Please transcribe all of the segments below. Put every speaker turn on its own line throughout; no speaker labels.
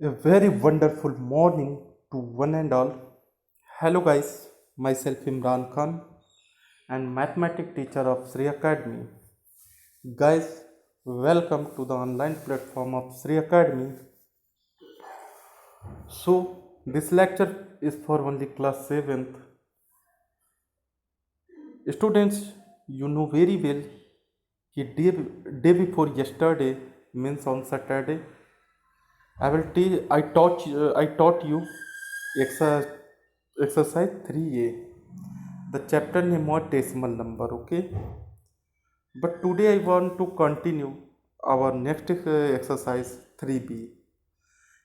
A very wonderful morning to one and all. Hello guys, myself Imran Khan and mathematics teacher of Sri Academy. Guys, welcome to the online platform of Sri Academy. So, this lecture is for only class 7th. Students, you know very well that day before yesterday means on Saturday. I taught you exercise exercise 3A. The chapter name was decimal number, okay? But today I want to continue our next exercise 3B.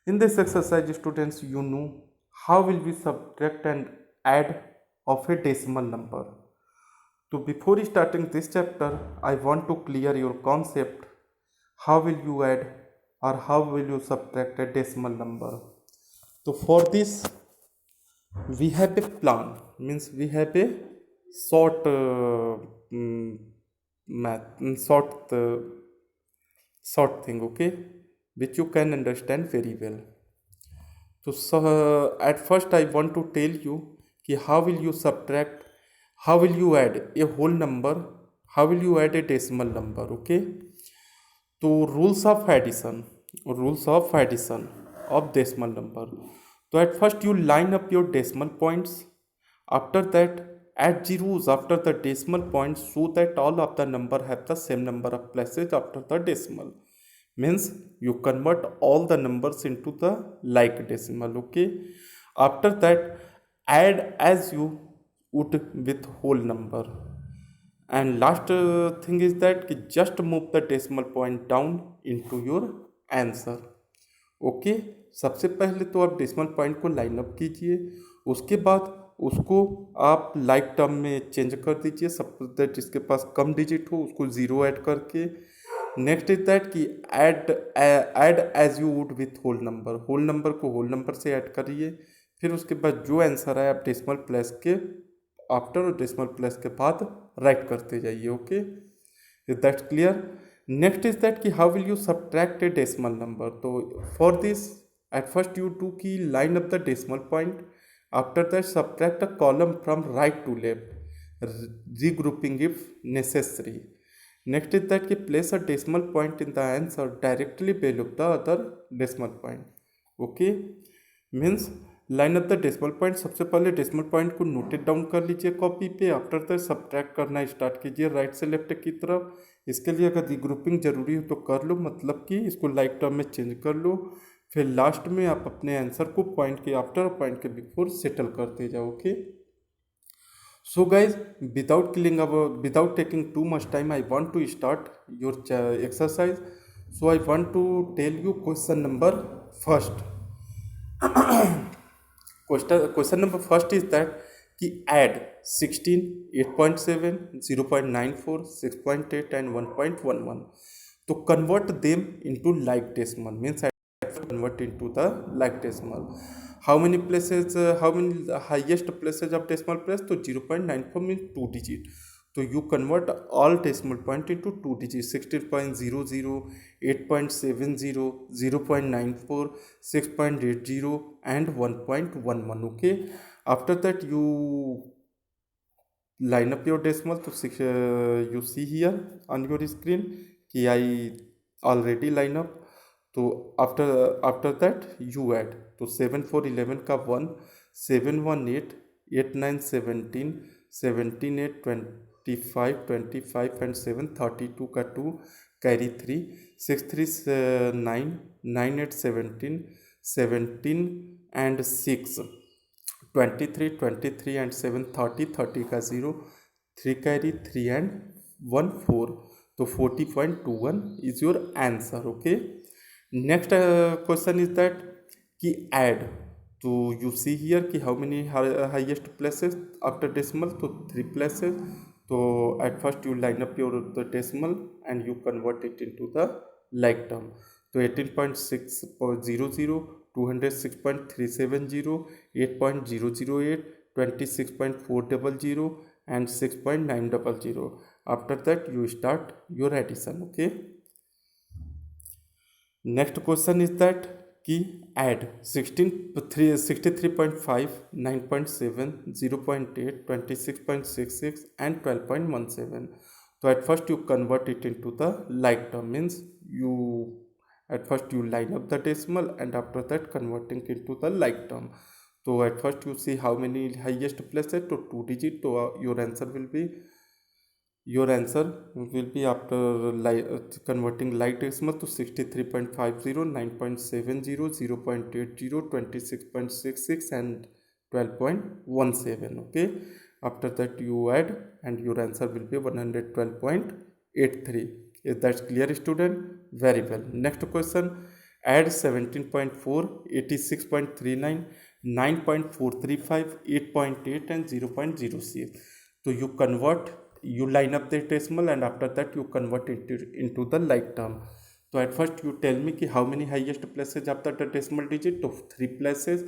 In this exercise, students, you know how will we subtract and add of a decimal number. So before starting this chapter, I want to clear your concept. How will you add or how will you subtract a decimal number? So for this, we have a plan, means we have a short mm, math short thing, okay, which you can understand very well. So at first I want to tell you कि how will you subtract, how will you add a whole number, how will you add a decimal number, okay? तो rules of addition of decimal number. So at first you line up your decimal points. After that, add zeros after the decimal points so that all of the number have the same number of places after the decimal. Means you convert all the numbers into the like decimal. Okay. After that, add as you would with whole number. And last thing is that कि just move the decimal point down into your answer. Okay, सबसे पहले तो आप decimal point को line up कीजिए, उसके बाद उसको आप लाइक टर्म में चेंज कर दीजिए। सपोज दैट जिसके पास कम डिजिट हो उसको ज़ीरो ऐड करके। नेक्स्ट इज दैट कि add as you would with whole number को होल नंबर से ऐड करिए। फिर उसके बाद जो आंसर है आप डेसिमल प्लेस के आफ्टर और डेसिमल प्लेस के बाद राइट करते जाइए। Okay, is that clear? Next is that कि how will you subtract a decimal number. तो for this at first you do की line up the decimal point, after that subtract a column from right to left, regrouping if necessary. Next is that कि place a decimal point in the answer directly below the other decimal point. Okay, means line of the decimal point. सबसे पहले decimal point को noted down कर लीजिए copy पे। After that subtract करना start कीजिए right से लेफ्ट की तरफ। इसके लिए अगर रिग्रुपिंग जरूरी हो तो कर लो, मतलब कि इसको लाइक टर्म में चेंज कर लो। फिर लास्ट में आप अपने आंसर को पॉइंट के आफ्टर और पॉइंट के बिफोर सेटल करते जाओ। Okay, so guys, without taking too much time, I want to start your exercise. So I want to tell you question number first. Question number first is that कि add 16, 8.7, 0.94, 6.8 and 1.11. तो convert them into like decimal, means I convert into the like decimal. How many places, how many highest places of decimal place? तो 0.94 means 2 digit. तो you convert all decimal point into 2 digits: 16.00, 8.70, 0.94, 6.80 and 1.11. Okay, after that you line up your decimal. तो you see here on your screen कि I already line up. तो after that you add. तो 7 4 11 का 1, 7 1 8, 8 9 17, 17 8 25, 25 and 7 32 का 2, carry 3, 6 3 9, 9 8 17, 17 and 6 23, 23 and 7 30, 30 का 0, 3 carry 3 and 1 4। तो 40.21 is your answer. Okay, next question is that कि add. तो यू सी हियर कि how many highest places after decimal. तो 3 प्लेसेस। तो eight first you line up your the decimal and you convert it into the like term. तो 18.600, 206.370, 8.008, 26.400 and 6.900. After that you start your addition. Okay, next question is that कि add 63.5, 9.7, 0.8, 26.66 and 12.17. So at first you convert it into the like term, means you at first you line up the decimal and after that converting into the like term. So at first you see how many highest places to 2 digit. So your answer will be after converting light decimal to 63.50, 9.70, 0.80, 26.66 and 12.17. Okay, after that you add and your answer will be 112.83. Is that clear, student? Very well. Next question, add 17.4, 86.39, 9.435, 8.8 and 0.06. So you line up the decimal and after that you convert it into the like term. So at first you tell me कि how many highest places after the decimal digit, तो 3 places.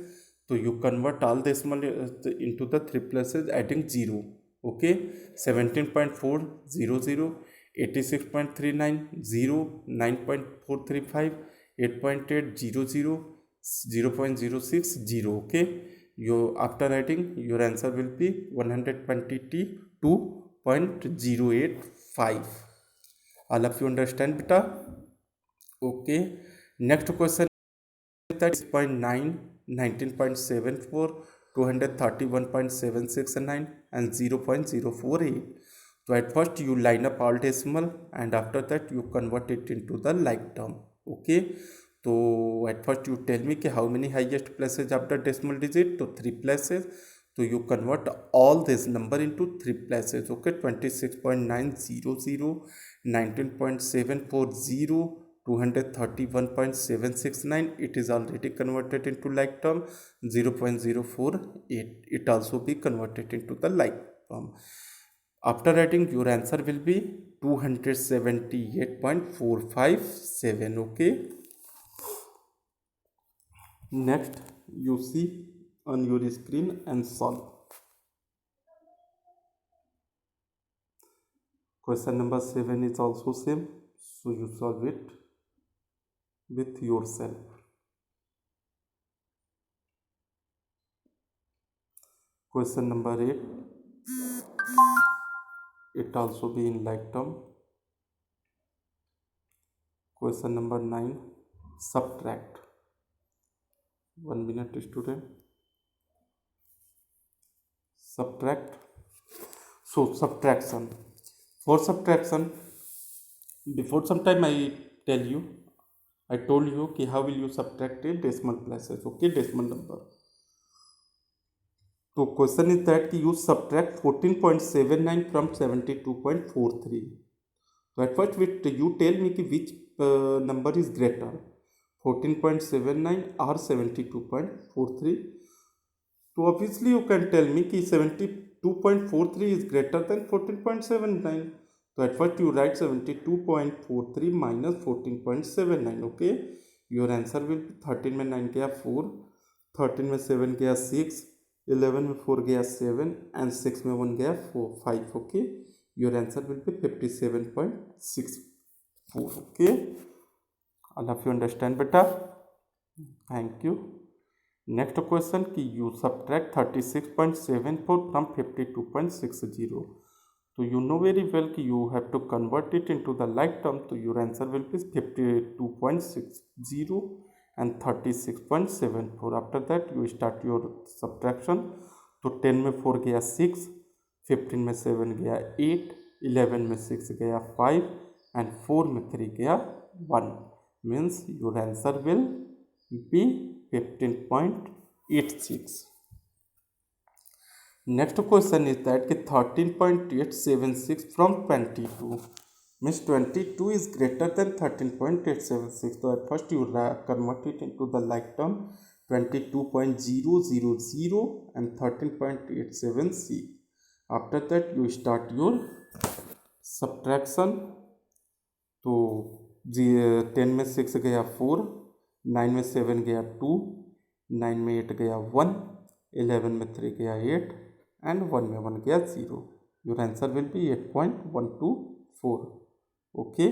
So you convert all decimal into the 3 places adding 0. Okay, 17.400, 86.39 0, 9.435, 8.8 00, 0.06 0. Okay, you after adding your answer will be 122.085. All of you understand, beta? Okay, next question is that 6.9, 19.74, 231.769 and 0.048. So at first you line up all decimal and after that you convert it into the like term. Okay, so at first you tell me how many highest places after decimal digit, to 3 places. So you convert all this number into 3 places. Okay, 26.900, 19.740, 231.769. It is already converted into like term. 0.048, it also be converted into the like term. After adding your answer will be 278.457. Okay, next you see on your screen and solve. Question number 7 is also same, so you solve it with yourself. Question number 8, it also be in like term. Question number 9, subtract. 1 minute, student. Subtract. So subtraction. For subtraction, before some time I told you कि how will you subtract a decimal places. Okay, decimal number. So question is that कि you subtract 14.79 from 72.43. So at first you tell me कि which number is greater, 14.79 or 72.43. So obviously you can tell me कि 72.43 is greater than 14.79. So at first you write 72.43 minus 14.79. Okay, your answer will be 13 में 9 गया 4, 13 में 7 गया 6, 11 में 4 गया 7 and 6 में 1 गया 5. Okay, your answer will be 57.64. Okay, all of you understand, beta? Thank you. Next question कि you subtract 36.74 from 52.60. So you know very well कि you have to convert it into the like term. So your answer will be 52.60 and 36.74. After that you start your subtraction. तो 10 में 4 गया 6, 15 में 7 गया 8, 11 में 6 गया 5 and 4 में 3 गया 1. Means your answer will be 15.86. Next question is that 13.876 from 22. Means 22 is greater than 13.876. So at first you convert it into the like term, 22.000 and 13.87c. After that you start your subtraction. तो 10 में 6 गया 4, 9 में 7 गया 2, 9 में 8 गया 1, 11 में 3 गया 8 and 1 में 1 गया 0. Your answer will be 8.124. Okay,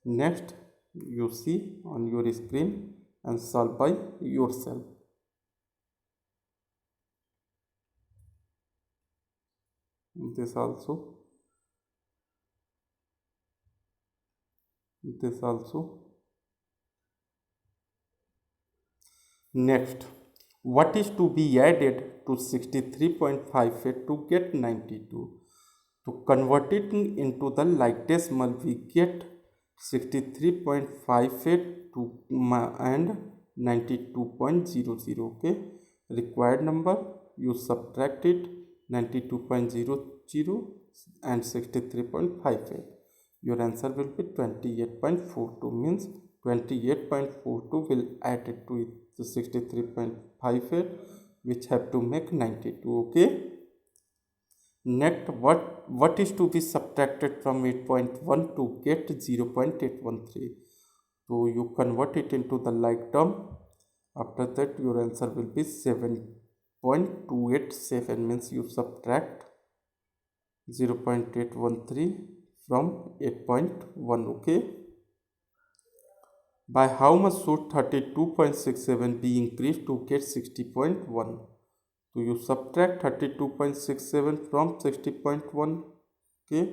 next you see on your screen and solve by yourself. This also, this also. Next, what is to be added to 63.58 to get 92? To convert it into the like decimal, we get 63.58 to and 92.00. Okay, required number, you subtract it, 92.00 and 63.58. Your answer will be 28.42. Means 28.42 will add it to it, the 63.58, which have to make 92. Okay. Next, what is to be subtracted from 8.1 to get 0.813? So you convert it into the like term. After that, your answer will be 7.287. Means you subtract 0.813 from 8.1. Okay. By how much should 32.67 be increased to get 60.1? So you subtract 32.67 from 60.1. Okay.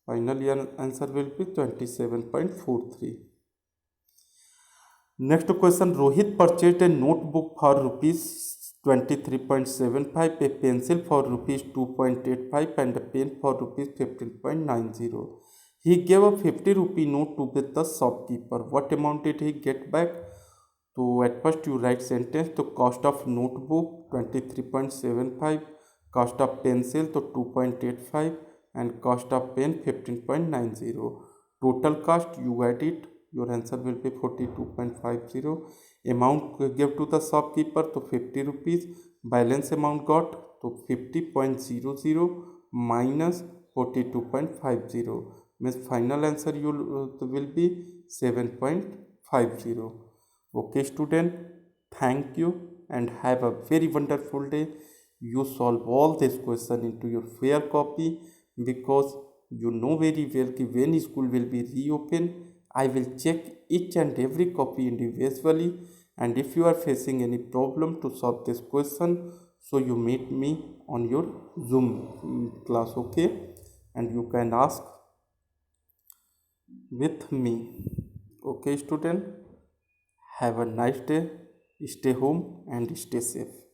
Finally, answer will be 27.43. Next question, Rohit purchased a notebook for rupees 23.75, a pencil for rupees 2.85 and a pen for rupees 15.90. He gave a 50 rupee note to the shopkeeper. What amount did he get back? So at first you write sentence, the cost of notebook 23.75, cost of pencil to 2.85 and cost of pen 15.90. Total cost you add it, your answer will be 42.50. Amount give to the shopkeeper to 50 rupees, balance amount got to 50.00 minus 42.50, means final answer you will be 7.50. Okay student, thank you and have a very wonderful day. You solve all this question into your fair copy, because you know very well that when school will be reopened, I will check each and every copy individually, and if you are facing any problem to solve this question, so you meet me on your Zoom class. Okay, and you can ask with me. Okay student, have a nice day, stay home and stay safe.